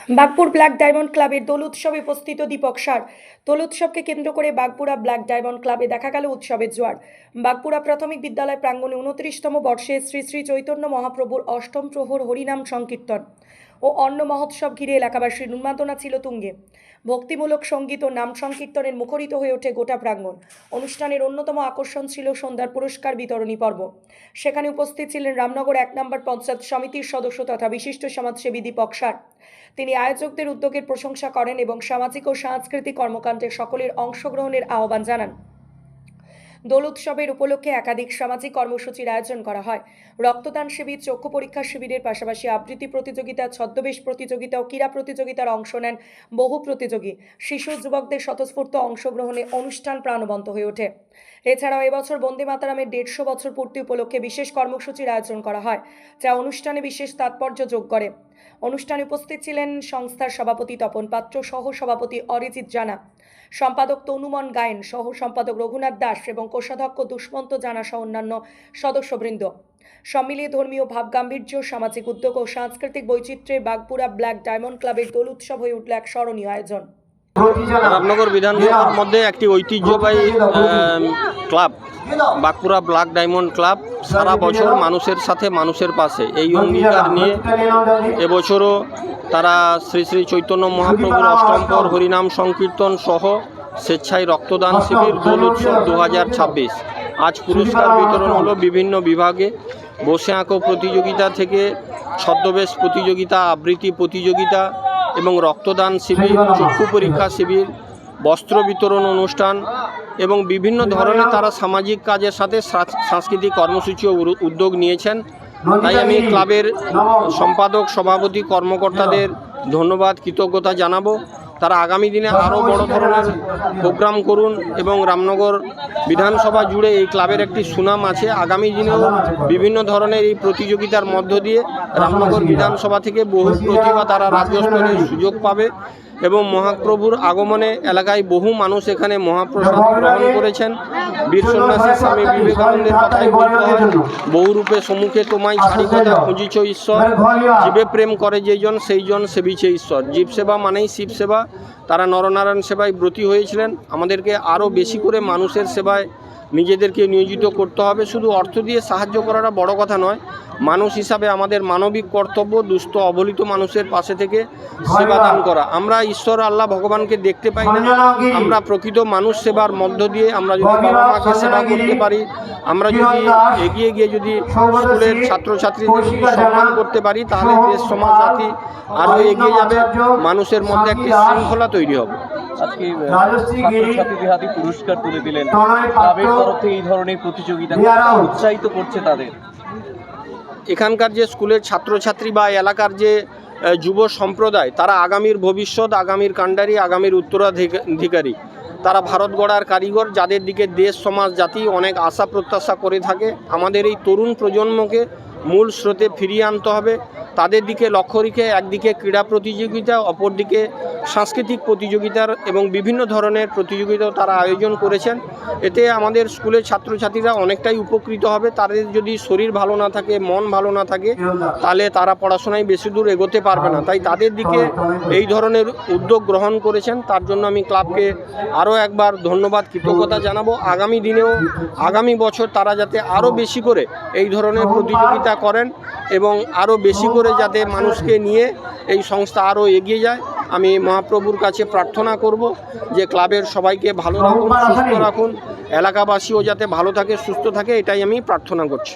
Bagpur black diamond ক্লাবের দোল উৎসবে উপস্থিত দীপক সার। দোল উৎসবকে কেন্দ্র করে বাগপুরা ব্ল্যাক ডায়মন্ড ক্লাবে দেখা গেল উৎসবের জোয়ার। বাগপুরা প্রাথমিক বিদ্যালয় প্রাঙ্গণে 29তম বর্ষে শ্রী শ্রী চৈতন্য মহাপ্রভুর অষ্টম প্রহর হরিনাম সংকীর্তন ও অন্ন মহোৎসব ঘিরে এলাকাবাসীর উন্মাদনা ছিল তুঙ্গে। ভক্তিমূলক সঙ্গীত ও নাম সংকীর্তনের মুখরিত হয়ে ওঠে গোটা প্রাঙ্গণ। অনুষ্ঠানের অন্যতম আকর্ষণ ছিল সন্ধ্যার পুরস্কার বিতরণী পর্ব। সেখানে উপস্থিত ছিলেন রামনগর 1 নম্বর পঞ্চায়েত সমিতির সদস্য তথা বিশিষ্ট সমাজসেবী দীপক সার। তিনি আয়োজকদের উদ্যোগের প্রশংসা করেন এবং সামাজিক ও সাংস্কৃতিক কর্মকাণ্ডে সকলের অংশগ্রহণের আহ্বান জানান। দোল উৎসবের উপলক্ষে একাধিক সামাজিক কর্মসূচির আয়োজন করা হয়। রক্তদান শিবির, চক্ষু পরীক্ষা শিবিরের পাশাপাশি আবৃত্তি প্রতিযোগিতা, ছদ্মবেশ প্রতিযোগিতা ও ক্রীড়া প্রতিযোগিতার অংশ নেন বহু প্রতিযোগী। শিশু যুবকদের স্বতঃস্ফূর্ত অংশগ্রহণে অনুষ্ঠান প্রাণবন্ত হয়ে ওঠে। এছাড়াও এবছর বন্দে মাতরমের 150 বছর পূর্তি উপলক্ষে বিশেষ কর্মসূচির আয়োজন করা হয়, যা অনুষ্ঠানে বিশেষ তাৎপর্য যোগ করে। অনুষ্ঠানে উপস্থিত ছিলেন সংস্থার সভাপতি তপন পাত্র, সহ সভাপতি অরিজিৎ জানা, সম্পাদক তনুমন গায়েন, সহ সম্পাদক রঘুনাথ দাস এবং কোষাধ্যক্ষ দুষ্মন্ত জানা সহ অন্যান্য সদস্যবৃন্দ। সম্মিলিত ধর্মীয় ভাবগাম্ভীর্য, সামাজিক উদ্যোগ ও সাংস্কৃতিক বৈচিত্র্যে বাগপুরা ব্ল্যাক ডায়মন্ড ক্লাবের দোল উৎসব হয়ে উঠল এক স্মরণীয় আয়োজন। রামনগর বিধানসভার মধ্যে একটি ঐতিহ্যবাহী ক্লাব বাগপুরা ব্ল্যাক ডায়মন্ড ক্লাব সারা বছর মানুষের সাথে মানুষের পাশে এই অঙ্গীকার নিয়ে এবছরও তারা শ্রী শ্রী চৈতন্য মহাপ্রভুর অষ্টম প্রহর হরিনাম সংকীর্তন সহ স্বেচ্ছায় রক্তদান শিবির দোল উৎসব 2026 আজ পুরস্কার বিতরণ হলো বিভিন্ন বিভাগে। বসে আঁকো প্রতিযোগিতা থেকে ছদ্মবেশ প্রতিযোগিতা, আবৃত্তি প্রতিযোগিতা এবং রক্তদান শিবির, চক্ষু পরীক্ষা শিবির, বস্ত্র বিতরণ অনুষ্ঠান এবং বিভিন্ন ধরনের তারা সামাজিক কাজের সাথে সাংস্কৃতিক কর্মসূচি উদ্যোগ নিয়েছেন। তাই আমি ক্লাবের সম্পাদক, সভাপতি, কর্মকর্তাদের ধন্যবাদ, কৃতজ্ঞতা জানাবো। তারা আগামী দিনে আরও বড় ধরনের প্রোগ্রাম করুন এবং রামনগর বিধানসভা জুড়ে এই ক্লাবের একটি সুনাম আছে। আগামী দিনেও বিভিন্ন ধরনের এই প্রতিযোগিতার মধ্য দিয়ে রামনগর বিধানসভা থেকে বহু প্রতিভা তারা রাজ্য স্তরে সুযোগ পাবে এবং মহাপ্রভুর আগমনে এলাকায় বহু মানুষ এখানে মহাপ্রসাদ গ্রহণ করেছেন। বীর সন্ন্যাসী স্বামী বিবেকানন্দের কথাই বলতে হয়, বহু রূপে সম্মুখে তোমায় ছাড়ি কথা খুঁজিছ ঈশ্বর, জীবে প্রেম করে যেজন সেইজন সেবিছে ঈশ্বর। জীব সেবা মানেই শিব সেবা। তারা নরনারায়ণ সেবায় ব্রতী হয়েছিলেন। আমাদেরকে আরও বেশি করে মানুষের সেবায় নিজেদেরকে নিয়োজিত করতে হবে। শুধু অর্থ দিয়ে সাহায্য করাটা বড় কথা নয়, মানুষ হিসাবে আমাদের মানবিক কর্তব্য দুস্থ অবহেলিত মানুষের পাশে থেকে সেবা দান করা। আমরা ঈশ্বর আল্লাহ ভগবানকে দেখতে পাই না, আমরা প্রকৃত মানুষ সেবার মধ্য দিয়ে আমরা যদি বাবা মাকে সেবা করতে পারি, আমরা যদি এগিয়ে গিয়ে যদি স্কুলের ছাত্রছাত্রীদের যদি সম্মান করতে পারি, তাহলে দেশ সমাজ জাতি আরও এগিয়ে যাবে, মানুষের মধ্যে একটি শৃঙ্খলা তৈরি হবে। আজকে ছাত্রছাত্রীদের হাতে পুরস্কার তুলে দিলেন, ক্লাবের তরফ থেকে এই ধরনের প্রতিযোগিতা উৎসাহিত করছে তাদের। এখানকার যে স্কুলের ছাত্রছাত্রী বা এলাকার যে যুব সম্প্রদায়, তারা আগামীর ভবিষ্যৎ, আগামীর কাণ্ডারি, আগামীর উত্তরাধিকারী। তারা ভারত গড়ার কারিগর, যাদের দিকে দেশ সমাজ জাতি অনেক আশা প্রত্যাশা করে থাকে। আমাদের এই তরুণ প্রজন্মকে মূল স্রোতে ফিরিয়ে আনতে হবে। তাদের দিকে লক্ষ্য রেখে একদিকে ক্রীড়া প্রতিযোগিতা, অপরদিকে সাংস্কৃতিক প্রতিযোগিতার এবং বিভিন্ন ধরনের প্রতিযোগিতাও তারা আয়োজন করেছেন। এতে আমাদের স্কুলের ছাত্রছাত্রীরা অনেকটাই উপকৃত হবে। তাদের যদি শরীর ভালো না থাকে, মন ভালো না থাকে, তাহলে তারা পড়াশোনায় বেশি দূর এগোতে পারবে না। তাই তাদের দিকে এই ধরনের উদ্যোগ গ্রহণ করেছেন, তার জন্য আমি ক্লাবকে আরও একবার ধন্যবাদ, কৃতজ্ঞতা জানাবো। আগামী দিনেও আগামী বছর তারা যাতে আরও বেশি করে এই ধরনের প্রতিযোগিতা করেন এবং আরও বেশি করে যাতে মানুষকে নিয়ে এই সংস্থা আরও এগিয়ে যায়। আমি মহাপ্রভুর কাছে প্রার্থনা করব যে ক্লাবের সবাইকে ভালো রাখুন, সুস্থ রাখুন, এলাকাবাসীও যাতে ভালো থাকে, সুস্থ থাকে, এটাই আমি প্রার্থনা করছি।